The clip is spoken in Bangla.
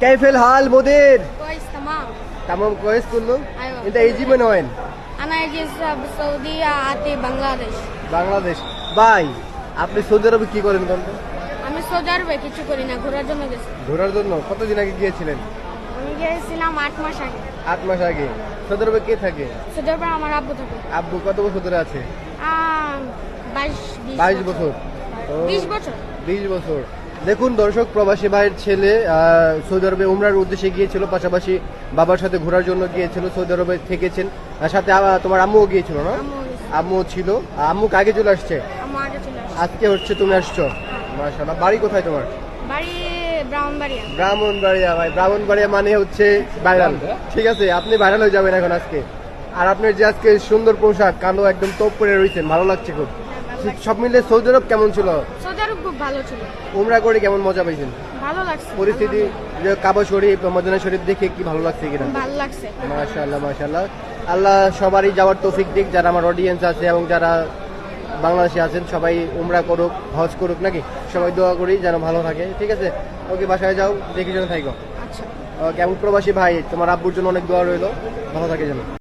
كيف الحال مدير؟ كويس تمام. تمام كويس كله؟ أيوة. انت يجي من وين؟ أنا يجي بالسعودية آتي বাংলাদেশ. বাংলাদেশ। ভাই আপনি সৌদি আরবে কি করেন বলতো? আমি সৌদি আরবে কিছু করি না, ঘোরার জন্য গেছি। ঘোরার জন্য কতদিন আগে গিয়েছিলেন? আমি গিয়েছিলাম 8 মাস আগে। 8 মাস আগে। সৌদি আরবে কে থাকে? সৌদি আরবে আমার আব্বু থাকে। আব্বু কত বছর ধরে আছে? 22 বছর। ও, 20 বছর। 20 বছর। দেখুন দর্শক, প্রবাসী ভাইয়ের ছেলে সৌদি আরবে উমরার উদ্দেশ্যে গিয়েছিল, পাশাপাশি বাবার সাথে ঘোরার জন্য গিয়েছিল, সৌদি আরবে থেকেছেন, আর সাথে তোমার আম্মুও গিয়েছিল না? আম্মু গেছে। আম্মু ছিল, আম্মু আগে চলে আসছে, আম্মু আগে চলে আসছে। আজকে হচ্ছে তুমি আসছো। মাশাআল্লাহ। বাড়ি কোথায় তোমার? বাড়ি ব্রাহ্মণবাড়িয়া। ব্রাহ্মণবাড়িয়া। ভাই ব্রাহ্মণবাড়িয়া মানে হচ্ছে ভাইরাল, ঠিক আছে? আপনি ভাইরাল হয়ে যাবেন এখন আজকে। আর আপনার যে আজকে সুন্দর পোশাক, কালো একদম টপ পরে রয়েছেন, ভালো লাগছে খুব। সব মিলে সৌদি আরব কেমন ছিল? সৌদি আরব খুব ভালো ছিল, উমরা করে কেমন মজা পাইছেন? ভালো লাগছে। পরিস্থিতি, যে কাবা শরীফ, মদিনা শরীফ দেখে কি ভালো লাগছে কিনা? ভালো লাগছে। মাশাআল্লাহ মাশাআল্লাহ। আল্লাহ সবারই যাওয়ার তৌফিক দিক, যারা আমার অডিয়েন্স আছে এবং যারা বাংলাদেশে আছেন সবাই উমরা করুক, হজ করুক, নাকি? সবাই দোয়া করি যেন ভালো থাকে, ঠিক আছে? ওকে, বাসায় যাও, দেখে যেন থাকো। আচ্ছা। কেমন প্রবাসী ভাই, তোমার আব্বুর জন্য অনেক দোয়া রইলো, ভালো থাকে যেন।